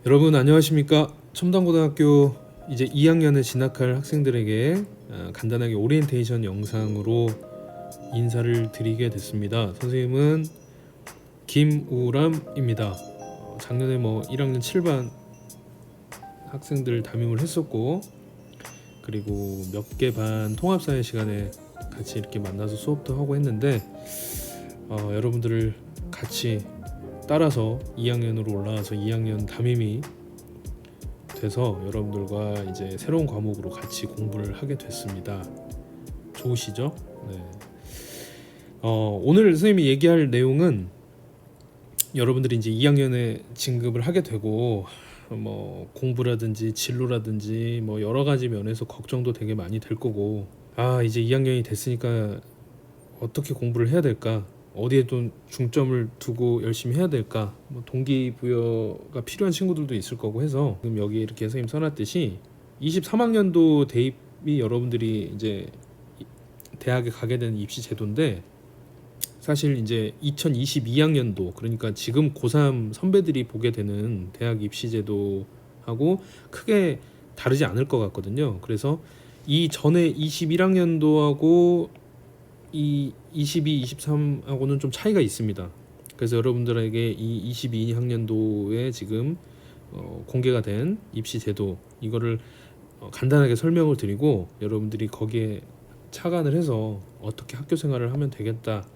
여러분 안녕하십니까? 첨단고등학교 이제 2학년에 진학할 학생들에게 간단하게 오리엔테이션 영상으로 인사를 드리게 됐습니다. 선생님은 김우람입니다. 작년에 1학년 7반 학생들 담임을 했었고, 그리고 몇 개 반 통합사회 시간에 같이 이렇게 만나서 수업도 하고 했는데, 여러분들을 같이 따라서 2학년으로 올라와서 2학년 담임이 돼서 여러분들과 이제 새로운 과목으로 같이 공부를 하게 됐습니다. 좋으시죠? 네. 오늘 선생님이 얘기할 내용은 여러분들이 이제 2학년에 진급을 하게 되고 공부라든지 진로라든지 여러 가지 면에서 걱정도 되게 많이 될 거고, 이제 2학년이 됐으니까 어떻게 공부를 해야 될까? 어디에 또 중점을 두고 열심히 해야 될까? 동기부여가 필요한 친구들도 있을 거고 해서 지금 여기 이렇게 선생님 써놨듯이 23학년도 대입이 여러분들이 이제 대학에 가게 되는 입시 제도인데, 사실 이제 2022학년도, 그러니까 지금 고3 선배들이 보게 되는 대학 입시 제도하고 크게 다르지 않을 것 같거든요. 그래서 이 전에 21학년도하고 이 22, 23하고는 좀 차이가 있습니다. 그래서 여러분들에게 이 22학년도에 지금 공개가 된 입시 제도, 이거를 간단하게 설명을 드리고 여러분들이 거기에 착안을 해서 어떻게 학교 생활을 하면 되겠다,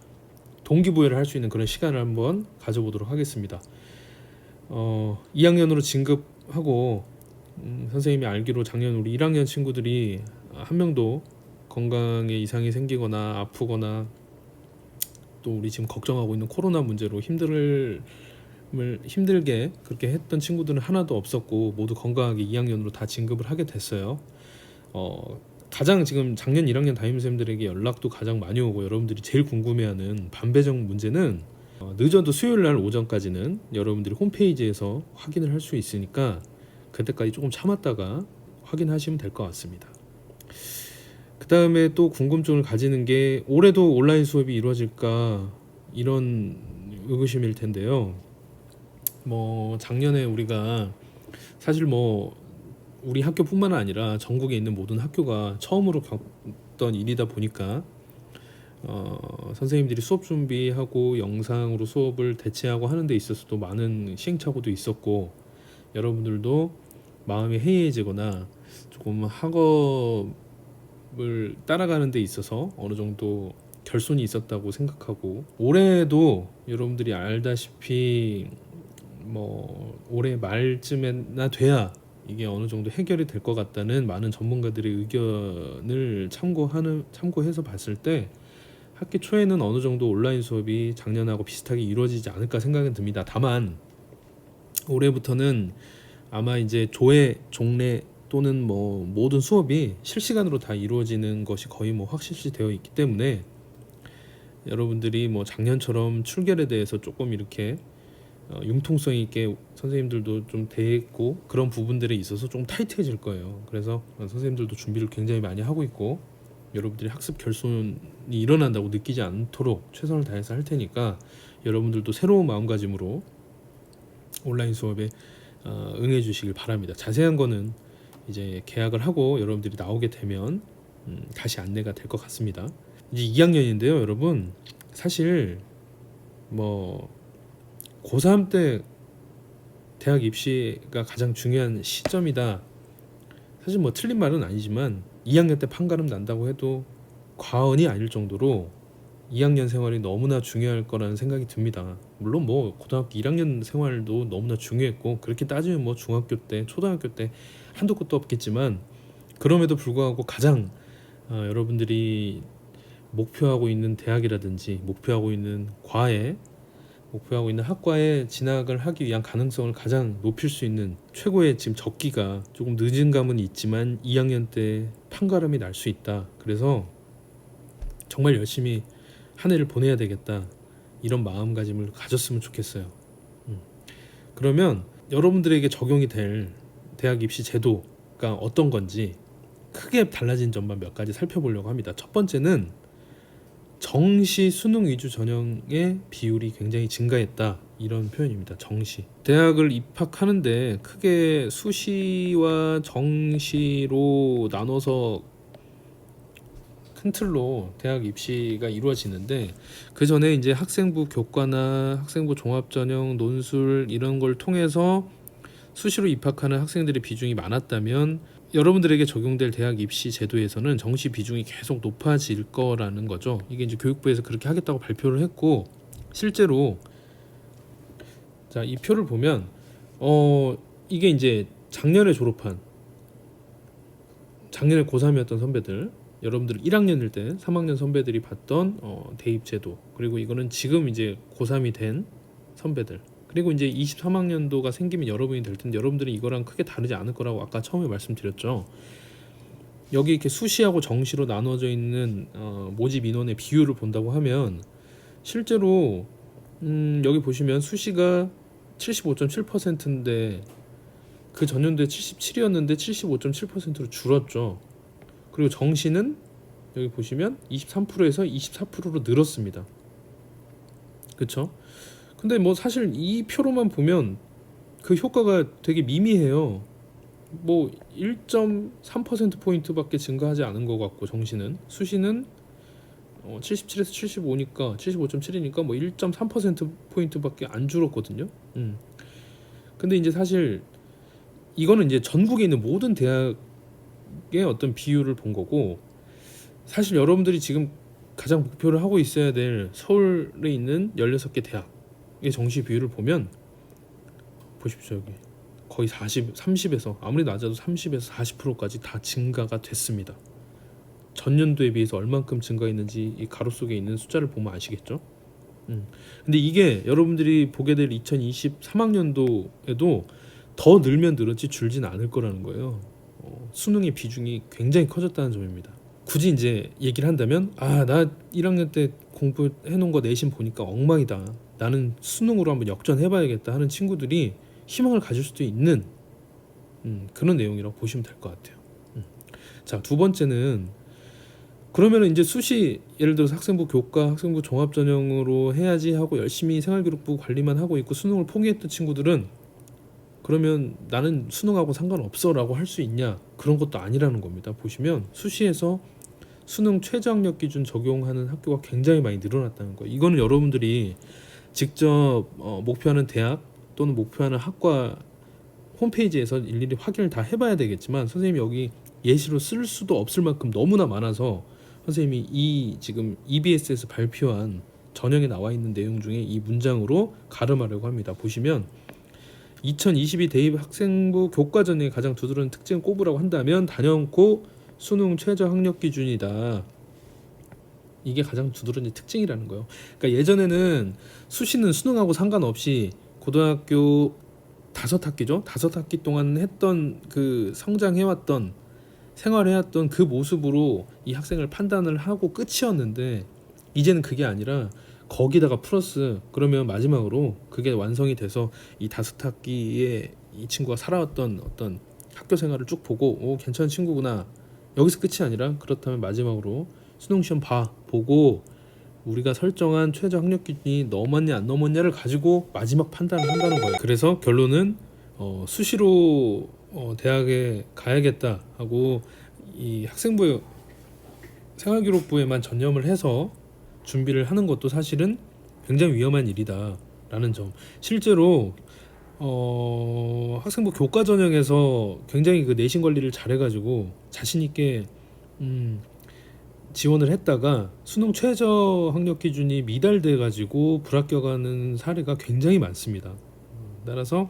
동기부여를 할 수 있는 그런 시간을 한번 가져보도록 하겠습니다. 2학년으로 진급하고 선생님이 알기로 작년 우리 1학년 친구들이 한 명도 건강에 이상이 생기거나 아프거나 또 우리 지금 걱정하고 있는 코로나 문제로 힘들게 그렇게 했던 친구들은 하나도 없었고, 모두 건강하게 2학년으로 다 진급을 하게 됐어요. 가장 지금 작년 1학년 담임쌤들에게 연락도 가장 많이 오고 여러분들이 제일 궁금해하는 반배정 문제는 늦어도 수요일 날 오전까지는 여러분들이 홈페이지에서 확인을 할 수 있으니까 그때까지 조금 참았다가 확인하시면 될 것 같습니다. 그 다음에 또 궁금증을 가지는 게 올해도 온라인 수업이 이루어질까, 이런 의구심일 텐데요. 작년에 우리가 사실 우리 학교뿐만 아니라 전국에 있는 모든 학교가 처음으로 겪던 일이다 보니까 선생님들이 수업 준비하고 영상으로 수업을 대체하고 하는 데 있어서도 많은 시행착오도 있었고, 여러분들도 마음이 해이해지거나 조금 학업을 따라가는 데 있어서 어느 정도 결손이 있었다고 생각하고, 올해도 여러분들이 알다시피 올해 말쯤에나 돼야 이게 어느 정도 해결이 될 것 같다는 많은 전문가들의 의견을 참고해서 봤을 때 학기 초에는 어느 정도 온라인 수업이 작년하고 비슷하게 이루어지지 않을까 생각은 듭니다. 다만 올해부터는 아마 이제 조회, 종례 또는 모든 수업이 실시간으로 다 이루어지는 것이 거의 확실시 되어 있기 때문에 여러분들이 작년처럼 출결에 대해서 조금 이렇게 융통성 있게 선생님들도 좀 대했고, 그런 부분들에 있어서 좀 타이트해질 거예요. 그래서 선생님들도 준비를 굉장히 많이 하고 있고, 여러분들이 학습 결손이 일어난다고 느끼지 않도록 최선을 다해서 할 테니까 여러분들도 새로운 마음가짐으로 온라인 수업에 응해 주시길 바랍니다. 자세한 거는 이제 계약을 하고 여러분들이 나오게 되면 다시 안내가 될 것 같습니다. 이제 2학년인데요, 여러분. 사실 고3 때 대학 입시가 가장 중요한 시점이다. 사실 틀린 말은 아니지만 2학년 때 판가름 난다고 해도 과언이 아닐 정도로 2학년 생활이 너무나 중요할 거라는 생각이 듭니다. 물론 고등학교 1학년 생활도 너무나 중요했고, 그렇게 따지면 중학교 때, 초등학교 때 한도 끝도 없겠지만, 그럼에도 불구하고 가장 여러분들이 목표하고 있는 대학이라든지 목표하고 있는 과에, 목표하고 있는 학과에 진학을 하기 위한 가능성을 가장 높일 수 있는 최고의 지금 적기가, 조금 늦은 감은 있지만 2학년 때 판가름이 날 수 있다. 그래서 정말 열심히 한 해를 보내야 되겠다, 이런 마음가짐을 가졌으면 좋겠어요. 그러면 여러분들에게 적용이 될 대학 입시 제도가 어떤 건지 크게 달라진 점만 몇 가지 살펴보려고 합니다. 첫 번째는 정시 수능 위주 전형의 비율이 굉장히 증가했다. 이런 표현입니다. 정시. 대학을 입학하는데 크게 수시와 정시로 나눠서 큰 틀로 대학 입시가 이루어지는데, 그 전에 이제 학생부 교과나 학생부 종합전형, 논술 이런 걸 통해서 수시로 입학하는 학생들의 비중이 많았다면, 여러분들에게 적용될 대학 입시 제도에서는 정시 비중이 계속 높아질 거라는 거죠. 이게 이제 교육부에서 그렇게 하겠다고 발표를 했고, 실제로 자, 이 표를 보면 이게 이제 작년에 졸업한, 작년에 고3이었던 선배들, 여러분들 1학년일 때 3학년 선배들이 봤던 대입 제도, 그리고 이거는 지금 이제 고3이 된 선배들, 그리고 이제 23학년도가 생기면 여러분이 될 텐데, 여러분들이 이거랑 크게 다르지 않을 거라고 아까 처음에 말씀드렸죠. 여기 이렇게 수시하고 정시로 나눠져 있는 모집 인원의 비율을 본다고 하면, 실제로 여기 보시면 수시가 75.7%인데 그 전년도에 77이었는데 75.7%로 줄었죠. 그리고 정시는 여기 보시면 23%에서 24%로 늘었습니다. 그쵸? 근데 뭐 사실 이 표로만 보면 그 효과가 되게 미미해요. 뭐 1.3%포인트밖에 증가하지 않은 것 같고, 정시는, 수시는 77에서 75니까 75.7이니까 뭐 1.3%포인트밖에 안 줄었거든요. 근데 이제 사실 이거는 이제 전국에 있는 모든 대학의 어떤 비율을 본 거고, 사실 여러분들이 지금 가장 목표를 하고 있어야 될 서울에 있는 16개 대학의 정시 비율을 보면, 보십시오. 여기 거의 30에서 아무리 낮아도 30에서 40%까지 다 증가가 됐습니다. 전년도에 비해서 얼만큼 증가했는지 이 가로 속에 있는 숫자를 보면 아시겠죠? 근데 이게 여러분들이 보게 될 2023학년도에도 더 늘면 늘었지 줄진 않을 거라는 거예요. 수능의 비중이 굉장히 커졌다는 점입니다. 굳이 이제 얘기를 한다면, 나 1학년 때 공부해 놓은 거 내신 보니까 엉망이다, 나는 수능으로 한번 역전해봐야겠다 하는 친구들이 희망을 가질 수도 있는 그런 내용이라고 보시면 될 것 같아요. 자, 두 번째는, 그러면 이제 수시, 예를 들어서 학생부 교과, 학생부 종합전형으로 해야지 하고 열심히 생활기록부 관리만 하고 있고 수능을 포기했던 친구들은, 그러면 나는 수능하고 상관없어 라고 할 수 있냐? 그런 것도 아니라는 겁니다. 보시면 수시에서 수능 최저학력 기준 적용하는 학교가 굉장히 많이 늘어났다는 거예요. 이거는 여러분들이 직접 목표하는 대학 또는 목표하는 학과 홈페이지에서 일일이 확인을 다 해봐야 되겠지만, 선생님이 여기 예시로 쓸 수도 없을 만큼 너무나 많아서 선생님이 이 지금 EBS에서 발표한 전형에 나와 있는 내용 중에 이 문장으로 가름하려고 합니다. 보시면 2022 대입 학생부 교과 전형의 가장 두드러진 특징을 꼽으라고 한다면 단연코 수능 최저 학력 기준이다. 이게 가장 두드러진 특징이라는 거예요. 그러니까 예전에는 수시는 수능하고 상관없이 고등학교 5학기죠. 5학기 동안 했던 그 성장해왔던, 생활해왔던 그 모습으로 이 학생을 판단을 하고 끝이었는데, 이제는 그게 아니라 거기다가 플러스, 그러면 마지막으로 그게 완성이 돼서 이 5학기에 이 친구가 살아왔던 어떤 학교 생활을 쭉 보고 괜찮은 친구구나, 여기서 끝이 아니라, 그렇다면 마지막으로 수능시험 보고 우리가 설정한 최저 학력 기준이 넘었냐 안 넘었냐를 가지고 마지막 판단을 한다는 거예요. 그래서 결론은 수시로 대학에 가야겠다 하고 이 학생부 생활기록부에만 전념을 해서 준비를 하는 것도 사실은 굉장히 위험한 일이다라는 점. 실제로 학생부 교과 전형에서 굉장히 그 내신 관리를 잘해가지고 자신 있게 지원을 했다가 수능 최저 학력 기준이 미달돼 가지고 불합격하는 사례가 굉장히 많습니다. 따라서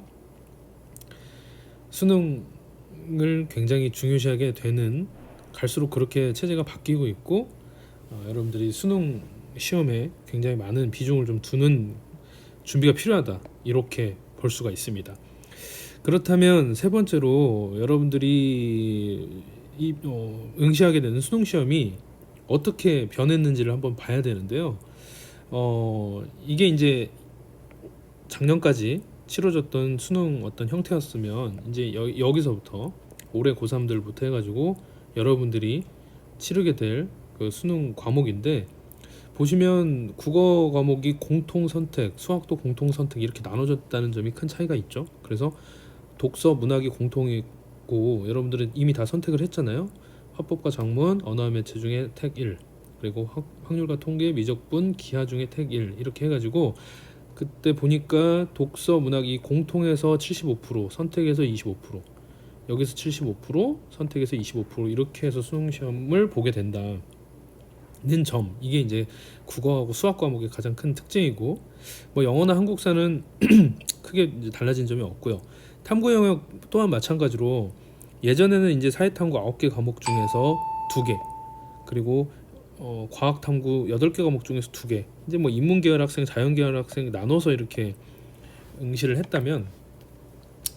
수능을 굉장히 중요시하게 되는, 갈수록 그렇게 체제가 바뀌고 있고, 여러분들이 수능 시험에 굉장히 많은 비중을 좀 두는 준비가 필요하다, 이렇게 볼 수가 있습니다. 그렇다면 세 번째로 여러분들이 응시하게 되는 수능 시험이 어떻게 변했는지를 한번 봐야 되는데요. 이게 이제 작년까지 치러졌던 수능 어떤 형태였으면, 이제 여기서부터 올해 고3들부터 해가지고 여러분들이 치르게 될 그 수능 과목인데, 보시면 국어 과목이 공통 선택, 수학도 공통 선택 이렇게 나눠졌다는 점이 큰 차이가 있죠. 그래서 독서, 문학이 공통이고 여러분들은 이미 다 선택을 했잖아요. 화법과 작문, 언어와 매체 중에 택 1, 그리고 확률과 통계, 미적분, 기하 중에 택 1 이렇게 해가지고 그때 보니까 독서, 문학이 공통해서 75%, 선택해서 25%, 여기서 75%, 선택해서 25% 이렇게 해서 수능 시험을 보게 된다는 점, 이게 이제 국어하고 수학 과목의 가장 큰 특징이고, 뭐 영어나 한국사는 크게 이제 달라진 점이 없고요. 탐구 영역 또한 마찬가지로 예전에는 이제 사회탐구 9개 과목 중에서 2개, 그리고 과학탐구 8개 과목 중에서 2개, 이제 뭐 인문계열 학생, 자연계열 학생 나눠서 이렇게 응시를 했다면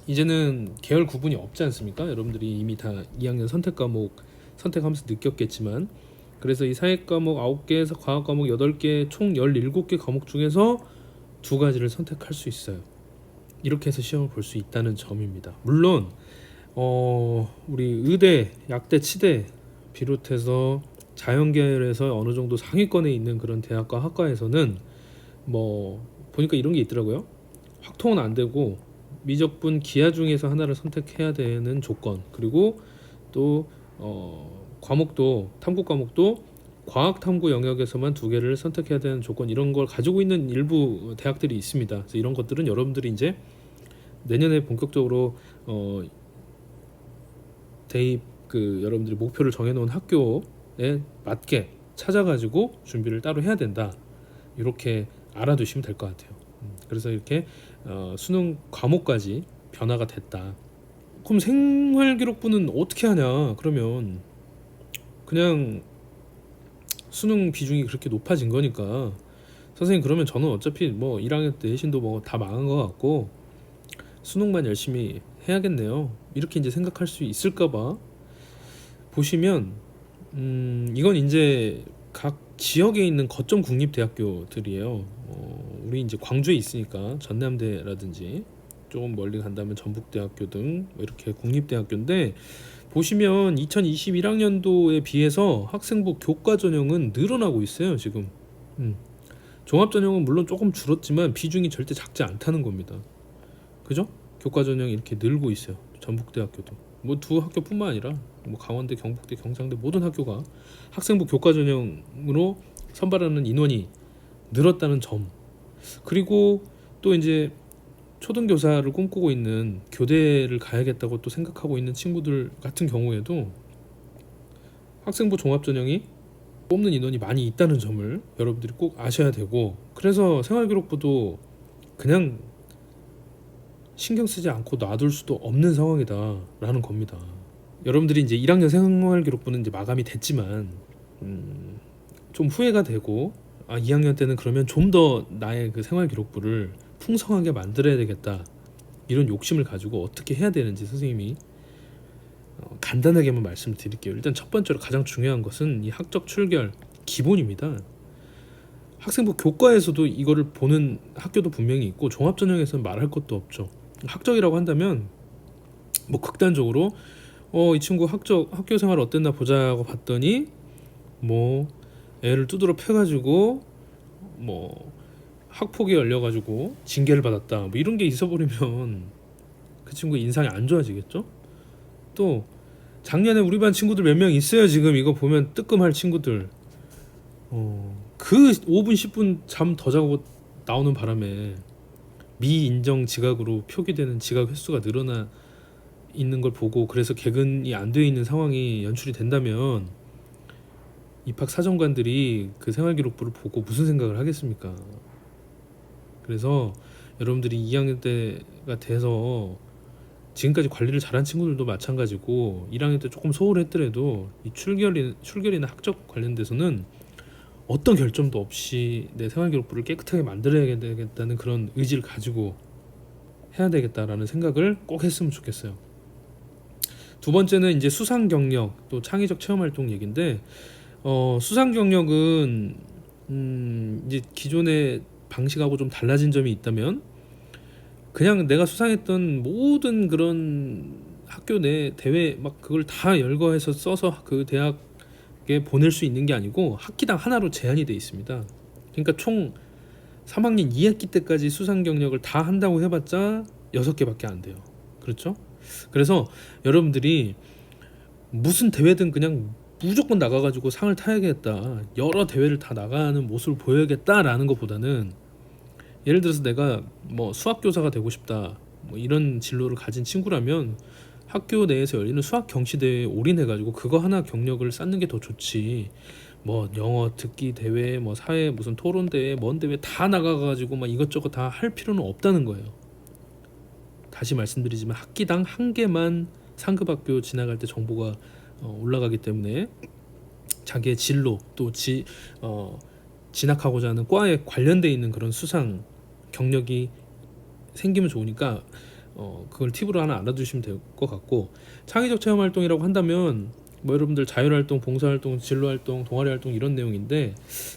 이제는 계열 구분이 없지 않습니까? 여러분들이 이미 다 2학년 선택 과목 선택하면서 느꼈겠지만, 그래서 이 사회 과목 9개에서 과학 과목 8개 총 17개 과목 중에서 2가지를 선택할 수 있어요. 이렇게 해서 시험을 볼 수 있다는 점입니다. 물론 우리 의대, 약대, 치대 비롯해서 자연계열에서 어느 정도 상위권에 있는 그런 대학과 학과에서는 뭐 보니까 이런 게 있더라고요. 확통은 안 되고 미적분, 기하 중에서 하나를 선택해야 되는 조건, 그리고 또 과목도 탐구 과목도 과학 탐구 영역에서만 2개를 선택해야 되는 조건, 이런 걸 가지고 있는 일부 대학들이 있습니다. 그래서 이런 것들은 여러분들이 이제 내년에 본격적으로 대입 여러분들이 목표를 정해놓은 학교에 맞게 찾아가지고 준비를 따로 해야 된다, 이렇게 알아두시면 될 것 같아요. 그래서 이렇게 수능 과목까지 변화가 됐다. 그럼 생활기록부는 어떻게 하냐? 그러면 그냥 수능 비중이 그렇게 높아진 거니까, 선생님 그러면 저는 어차피 뭐 1학년 때 내신도 뭐 다 망한 것 같고 수능만 열심히 해야겠네요, 이렇게 이제 생각할 수 있을까봐. 보시면 이건 이제 각 지역에 있는 거점 국립대학교들이에요. 우리 이제 광주에 있으니까 전남대라든지 조금 멀리 간다면 전북대학교 등 이렇게 국립대학교인데, 보시면 2021학년도에 비해서 학생부 교과 전형은 늘어나고 있어요 지금. 종합 전형은 물론 조금 줄었지만 비중이 절대 작지 않다는 겁니다. 그죠? 교과 전형이 이렇게 늘고 있어요. 전북대학교도 뭐 2학교뿐만 아니라 뭐 강원대, 경북대, 경상대 모든 학교가 학생부 교과 전형으로 선발하는 인원이 늘었다는 점, 그리고 또 이제 초등교사를 꿈꾸고 있는, 교대를 가야겠다고 또 생각하고 있는 친구들 같은 경우에도 학생부 종합전형이 뽑는 인원이 많이 있다는 점을 여러분들이 꼭 아셔야 되고, 그래서 생활기록부도 그냥 신경 쓰지 않고 놔둘 수도 없는 상황이다 라는 겁니다. 여러분들이 이제 1학년 생활기록부는 이제 마감이 됐지만 좀 후회가 되고, 2학년 때는 그러면 좀 더 나의 그 생활기록부를 풍성하게 만들어야 되겠다, 이런 욕심을 가지고 어떻게 해야 되는지 선생님이 간단하게만 말씀드릴게요. 일단 첫 번째로 가장 중요한 것은 이 학적 출결 기본입니다. 학생부 교과에서도 이거를 보는 학교도 분명히 있고 종합전형에서는 말할 것도 없죠. 학적이라고 한다면 뭐 극단적으로 이 친구 학교 생활 어땠나 보자고 봤더니 뭐 애를 두드러 패가지고 뭐 학폭이 열려가지고 징계를 받았다, 뭐 이런 게 있어버리면 그 친구 인상이 안 좋아지겠죠. 또 작년에 우리 반 친구들 몇 명 있어요. 지금 이거 보면 뜨끔할 친구들, 그 5분 10분 잠 더 자고 나오는 바람에 미인정 지각으로 표기되는 지각 횟수가 늘어나 있는 걸 보고, 그래서 개근이 안 돼 있는 상황이 연출이 된다면 입학 사정관들이 그 생활기록부를 보고 무슨 생각을 하겠습니까? 그래서 여러분들이 2학년 때가 돼서 지금까지 관리를 잘한 친구들도 마찬가지고 1학년 때 조금 소홀했더라도 이 출결이나 학적 관련돼서는 어떤 결점도 없이 내 생활기록부를 깨끗하게 만들어야 되겠다는 그런 의지를 가지고 해야 되겠다라는 생각을 꼭 했으면 좋겠어요. 두 번째는 이제 수상 경력, 또 창의적 체험 활동 얘기인데, 수상 경력은 이제 기존의 방식하고 좀 달라진 점이 있다면, 그냥 내가 수상했던 모든 그런 학교 내 대회 막 그걸 다 열거해서 써서 그 대학 밖에 보낼 수 있는 게 아니고 학기당 하나로 제한이 돼 있습니다. 그러니까 총 3학년 2학기 때까지 수상 경력을 다 한다고 해봤자 6개밖에 안 돼요. 그렇죠? 그래서 여러분들이 무슨 대회든 그냥 무조건 나가가지고 상을 타야겠다, 여러 대회를 다 나가는 모습을 보여야겠다라는 것보다는, 예를 들어서 내가 뭐 수학교사가 되고 싶다, 뭐 이런 진로를 가진 친구라면 학교 내에서 열리는 수학 경시대회에 올인해가지고 그거 하나 경력을 쌓는 게 더 좋지, 뭐 영어 듣기 대회, 뭐 사회 무슨 토론 대회, 뭔 대회 다 나가가지고 막 이것저것 다 할 필요는 없다는 거예요. 다시 말씀드리지만 학기당 한 개만 상급학교 지나갈 때 정보가 올라가기 때문에 자기의 진로 또 진학하고자 하는 과에 관련돼 있는 그런 수상 경력이 생기면 좋으니까 그걸 팁으로 하나 알아두시면 될 것 같고, 창의적 체험 활동이라고 한다면 뭐 여러분들 자율활동, 봉사활동, 진로활동, 동아리활동 이런 내용인데,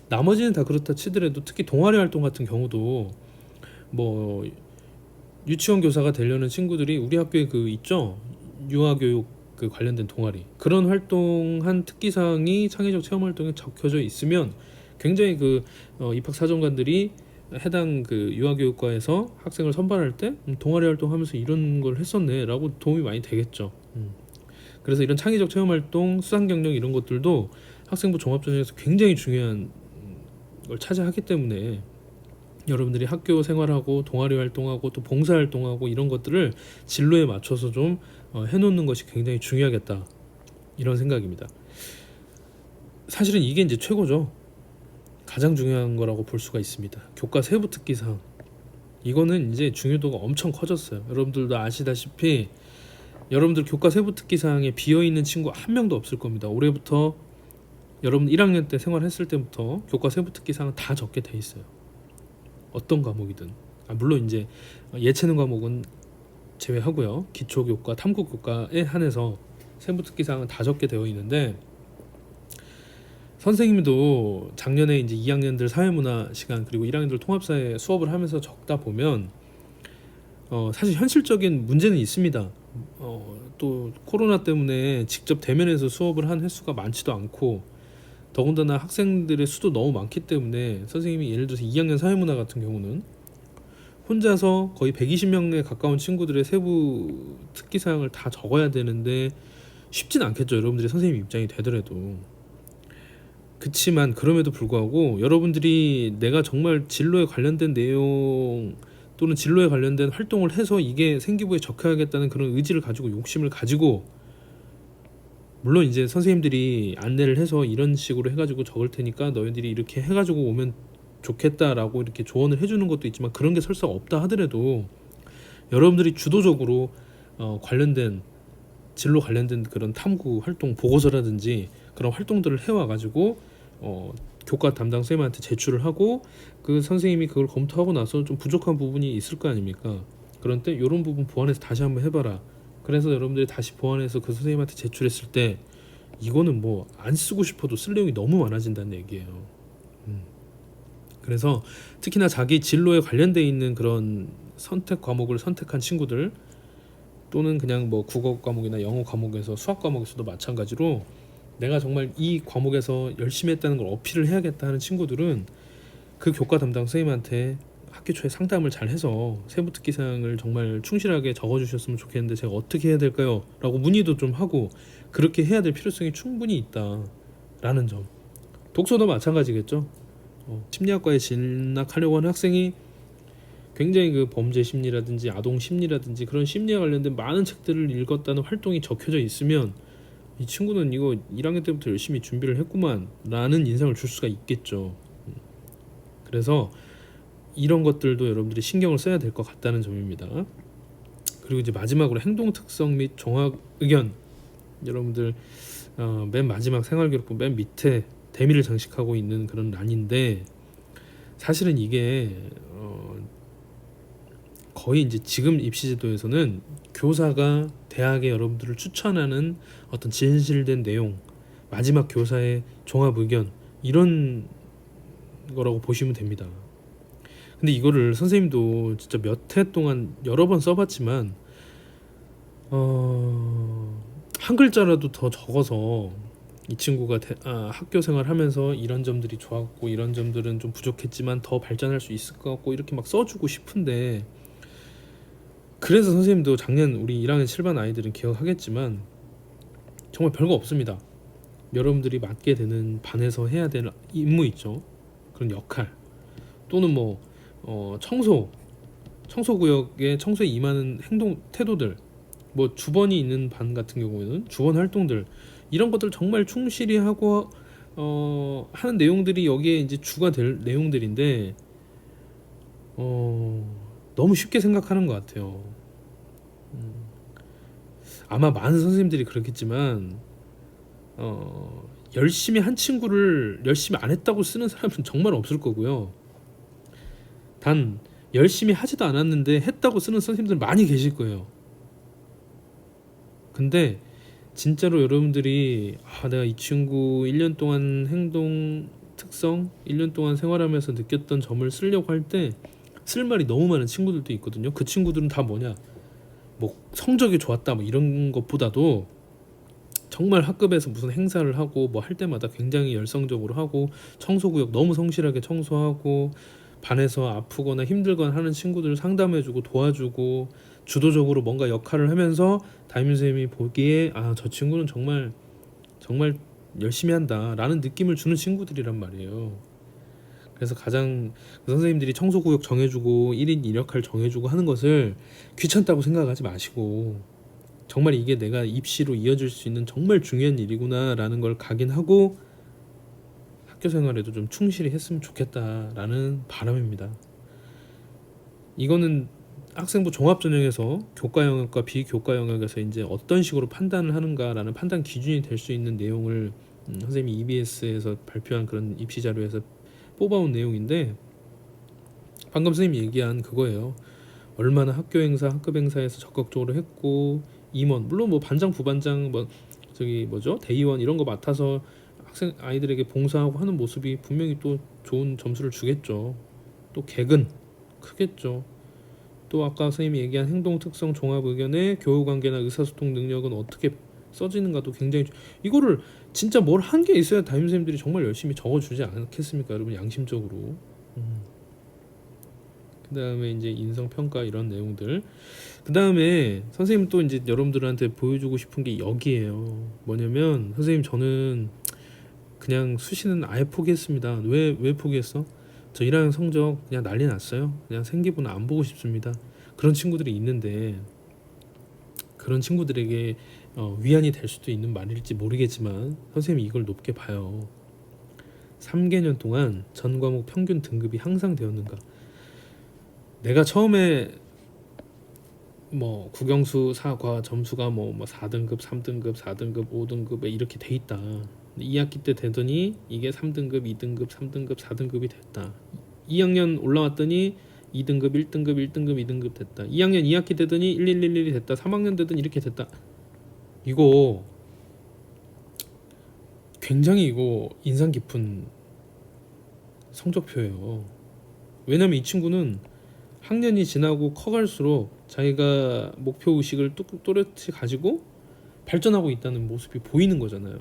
나머지는 다 그렇다 치더라도 특히 동아리활동 같은 경우도 뭐 유치원 교사가 되려는 친구들이 우리 학교에 그 있죠, 유아교육 그 관련된 동아리, 그런 활동한 특기사항이 창의적 체험 활동에 적혀져 있으면 굉장히 그 입학 사정관들이 해당 그 유아교육과에서 학생을 선발할 때 동아리 활동하면서 이런 걸 했었네라고 도움이 많이 되겠죠. 그래서 이런 창의적 체험 활동, 수상 경력 이런 것들도 학생부 종합전형에서 굉장히 중요한 걸 차지하기 때문에 여러분들이 학교 생활하고 동아리 활동하고 또 봉사 활동하고 이런 것들을 진로에 맞춰서 좀 해놓는 것이 굉장히 중요하겠다, 이런 생각입니다. 사실은 이게 이제 최고죠. 가장 중요한 거라고 볼 수가 있습니다. 교과 세부 특기사항, 이거는 이제 중요도가 엄청 커졌어요. 여러분들도 아시다시피 여러분들 교과 세부 특기사항에 비어있는 친구 한 명도 없을 겁니다. 올해부터 여러분 1학년 때 생활했을 때부터 교과 세부 특기사항은 다 적게 돼 있어요. 어떤 과목이든. 물론 이제 예체능 과목은 제외하고요. 기초교과, 탐구교과에 한해서 세부 특기사항은 다 적게 되어 있는데, 선생님도 작년에 이제 2학년들 사회문화 시간 그리고 1학년들 통합사회 수업을 하면서 적다 보면 사실 현실적인 문제는 있습니다. 또 코로나 때문에 직접 대면해서 수업을 한 횟수가 많지도 않고, 더군다나 학생들의 수도 너무 많기 때문에 선생님이 예를 들어서 2학년 사회문화 같은 경우는 혼자서 거의 120명에 가까운 친구들의 세부 특기사항을 다 적어야 되는데 쉽진 않겠죠. 여러분들이 선생님 입장이 되더라도. 그치만 그럼에도 불구하고 여러분들이 내가 정말 진로에 관련된 내용 또는 진로에 관련된 활동을 해서 이게 생기부에 적혀야겠다는 그런 의지를 가지고 욕심을 가지고, 물론 이제 선생님들이 안내를 해서 이런 식으로 해가지고 적을 테니까 너희들이 이렇게 해가지고 오면 좋겠다라고 이렇게 조언을 해주는 것도 있지만, 그런 게 설사 없다 하더라도 여러분들이 주도적으로 관련된 진로 관련된 그런 탐구 활동 보고서라든지 그런 활동들을 해와가지고 교과 담당 선생님한테 제출을 하고, 그 선생님이 그걸 검토하고 나서 좀 부족한 부분이 있을 거 아닙니까? 그런 때 이런 부분 보완해서 다시 한번 해봐라. 그래서 여러분들이 다시 보완해서 그 선생님한테 제출했을 때 이거는 뭐 안 쓰고 싶어도 쓸 내용이 너무 많아진다는 얘기예요. 그래서 특히나 자기 진로에 관련돼 있는 그런 선택 과목을 선택한 친구들, 또는 그냥 뭐 국어 과목이나 영어 과목에서 수학 과목에서도 마찬가지로 내가 정말 이 과목에서 열심히 했다는 걸 어필을 해야겠다 하는 친구들은 그 교과 담당 선생님한테 학기 초에 상담을 잘 해서 세부 특기사항을 정말 충실하게 적어주셨으면 좋겠는데 제가 어떻게 해야 될까요? 라고 문의도 좀 하고, 그렇게 해야 될 필요성이 충분히 있다라는 점. 독서도 마찬가지겠죠. 심리학과에 진학하려고 하는 학생이 굉장히 그 범죄 심리라든지 아동 심리라든지 그런 심리에 관련된 많은 책들을 읽었다는 활동이 적혀져 있으면 이 친구는 이거 1학년 때부터 열심히 준비를 했구만 라는 인상을 줄 수가 있겠죠. 그래서 이런 것들도 여러분들이 신경을 써야 될 것 같다는 점입니다. 그리고 이제 마지막으로 행동 특성 및 종합 의견, 여러분들 맨 마지막 생활기록부 맨 밑에 대미를 장식하고 있는 그런 란인데, 사실은 이게 거의 이제 지금 입시제도에서는 교사가 대학에 여러분들을 추천하는 어떤 진실된 내용, 마지막 교사의 종합 의견, 이런 거라고 보시면 됩니다. 근데 이거를 선생님도 진짜 몇 해 동안 여러 번 써봤지만 한 글자라도 더 적어서 이 친구가 학교 생활하면서 이런 점들이 좋았고 이런 점들은 좀 부족했지만 더 발전할 수 있을 것 같고 이렇게 막 써주고 싶은데, 그래서 선생님도 작년 우리 1학년 7반 아이들은 기억하겠지만 정말 별거 없습니다. 여러분들이 맡게 되는 반에서 해야 될 임무 있죠. 그런 역할 또는 뭐 청소구역에 청소에 임하는 행동 태도들, 뭐 주번이 있는 반 같은 경우에는 주번 활동들, 이런 것들 정말 충실히 하고 하는 내용들이 여기에 이제 주가 될 내용들인데 너무 쉽게 생각하는 것 같아요. 아마 많은 선생님들이 그렇겠지만 열심히 한 친구를 열심히 안 했다고 쓰는 사람은 정말 없을 거고요. 단 열심히 하지도 않았는데 했다고 쓰는 선생님들 많이 계실 거예요. 근데 진짜로 여러분들이 내가 이 친구 1년 동안 행동 특성, 1년 동안 생활하면서 느꼈던 점을 쓰려고 할 때 쓸 말이 너무 많은 친구들도 있거든요. 그 친구들은 다 뭐냐, 뭐 성적이 좋았다 뭐 이런 것보다도 정말 학급에서 무슨 행사를 하고 뭐 할 때마다 굉장히 열성적으로 하고, 청소구역 너무 성실하게 청소하고, 반에서 아프거나 힘들거나 하는 친구들 상담해주고 도와주고 주도적으로 뭔가 역할을 하면서 담임 선생님이 보기에 저 친구는 정말 정말 열심히 한다라는 느낌을 주는 친구들이란 말이에요. 그래서 가장 선생님들이 청소구역 정해주고 1인 1역할 정해주고 하는 것을 귀찮다고 생각하지 마시고, 정말 이게 내가 입시로 이어질 수 있는 정말 중요한 일이구나라는 걸 각인하고 학교 생활에도 좀 충실히 했으면 좋겠다라는 바람입니다. 이거는 학생부 종합전형에서 교과 영역과 비교과 영역에서 이제 어떤 식으로 판단을 하는가라는 판단 기준이 될 수 있는 내용을 선생님이 EBS에서 발표한 그런 입시 자료에서 뽑아온 내용인데, 방금 선생님이 얘기한 그거예요. 얼마나 학교 행사, 학급 행사에서 적극적으로 했고, 임원, 물론 뭐 반장, 부반장, 뭐 저기 뭐죠, 대의원 이런 거 맡아서 학생 아이들에게 봉사하고 하는 모습이 분명히 또 좋은 점수를 주겠죠. 또 객은 크겠죠. 또 아까 선생님이 얘기한 행동 특성 종합 의견의 교우 관계나 의사소통 능력은 어떻게 써지는가도 굉장히, 이거를 진짜 뭘 한 게 있어야 담임 선생님들이 정말 열심히 적어주지 않겠습니까, 여러분? 양심적으로. 그 다음에 이제 인성 평가 이런 내용들. 그 다음에 선생님 또 이제 여러분들한테 보여주고 싶은 게 여기에요. 뭐냐면 선생님 저는 그냥 수시는 아예 포기했습니다. 왜 포기했어? 저 1학년 성적 그냥 난리 났어요. 그냥 생기부는 안 보고 싶습니다. 그런 친구들이 있는데, 그런 친구들에게 위안이 될 수도 있는 말일지 모르겠지만 선생님이 이걸 높게 봐요. 3개년 동안 전 과목 평균 등급이 항상 되었는가? 내가 처음에 뭐 국영수 사과 점수가 뭐 4등급, 3등급, 4등급, 5등급 이렇게 돼 있다. 2학기 때 되더니 이게 3등급, 2등급, 3등급, 4등급이 됐다. 2학년 올라왔더니 2등급, 1등급, 1등급, 2등급 됐다. 2학년 2학기 되더니 1111이 됐다. 3학년 되더니 이렇게 됐다. 이거 굉장히 이거 인상 깊은 성적표예요. 왜냐면 이 친구는 학년이 지나고 커갈수록 자기가 목표 의식을 또렷이 가지고 발전하고 있다는 모습이 보이는 거잖아요.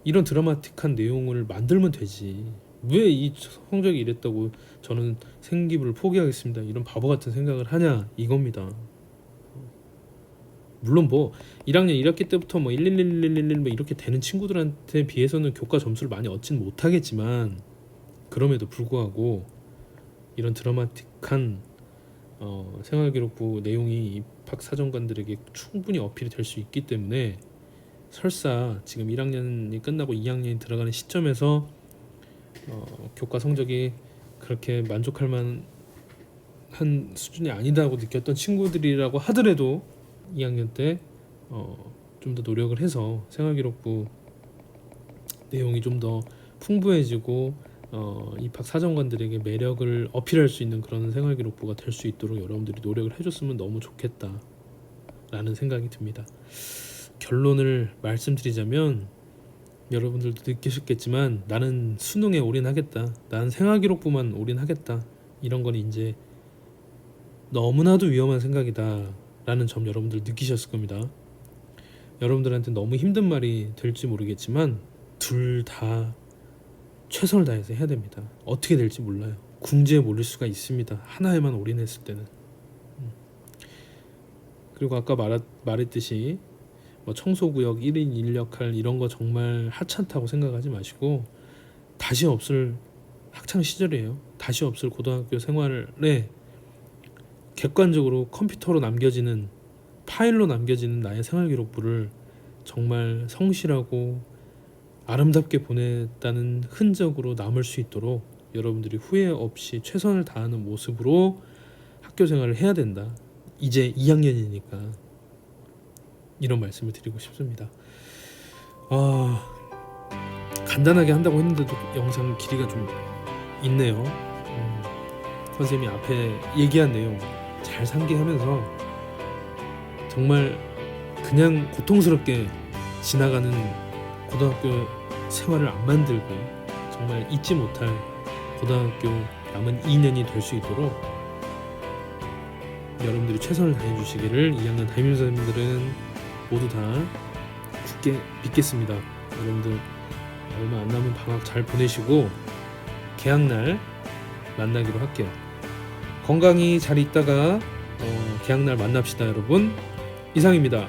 이런 드라마틱한 내용을 만들면 되지. 왜 이 성적이 이랬다고 저는 생기부를 포기하겠습니다, 이런 바보 같은 생각을 하냐 이겁니다. 물론 뭐 1학년 1학기 때부터 뭐 11111 뭐 이렇게 되는 친구들한테 비해서는 교과 점수를 많이 얻진 못하겠지만, 그럼에도 불구하고 이런 드라마틱한 생활기록부 내용이 입학 사정관들에게 충분히 어필이 될 수 있기 때문에, 설사 지금 1학년이 끝나고 2학년이 들어가는 시점에서 교과 성적이 그렇게 만족할 만한 수준이 아니다고 느꼈던 친구들이라고 하더라도 2학년 때 좀 더 노력을 해서 생활기록부 내용이 좀 더 풍부해지고 입학 사정관들에게 매력을 어필할 수 있는 그런 생활기록부가 될 수 있도록 여러분들이 노력을 해줬으면 너무 좋겠다라는 생각이 듭니다. 결론을 말씀드리자면, 여러분들도 느끼셨겠지만 나는 수능에 올인하겠다, 나는 생활기록부만 올인하겠다, 이런 건 이제 너무나도 위험한 생각이다 라는 점 여러분들 느끼셨을 겁니다. 여러분들한테 너무 힘든 말이 될지 모르겠지만 둘 다 최선을 다해서 해야 됩니다. 어떻게 될지 몰라요. 궁지에 몰릴 수가 있습니다. 하나에만 올인했을 때는. 그리고 아까 말했듯이 뭐 청소구역 1인 1역할 이런 거 정말 하찮다고 생각하지 마시고 다시 없을 학창 시절이에요. 다시 없을 고등학교 생활에 객관적으로 컴퓨터로 남겨지는 파일로 남겨지는 나의 생활 기록부를 정말 성실하고 아름답게 보냈다는 흔적으로 남을 수 있도록 여러분들이 후회 없이 최선을 다하는 모습으로 학교 생활을 해야 된다. 이제 2학년이니까 이런 말씀을 드리고 싶습니다. 간단하게 한다고 했는데도 영상 길이가 좀 있네요. 선생님이 앞에 얘기한 내용 잘 상기하면서 정말 그냥 고통스럽게 지나가는 고등학교 생활을 안 만들고 정말 잊지 못할 고등학교 남은 2년이 될 수 있도록 여러분들이 최선을 다해 주시기를 2학년 담임선생님들은 모두 다 굳게 믿겠습니다. 여러분들 얼마 안 남은 방학 잘 보내시고 개학날 만나기로 할게요. 건강히 잘 있다가 개학날 만납시다 여러분. 이상입니다.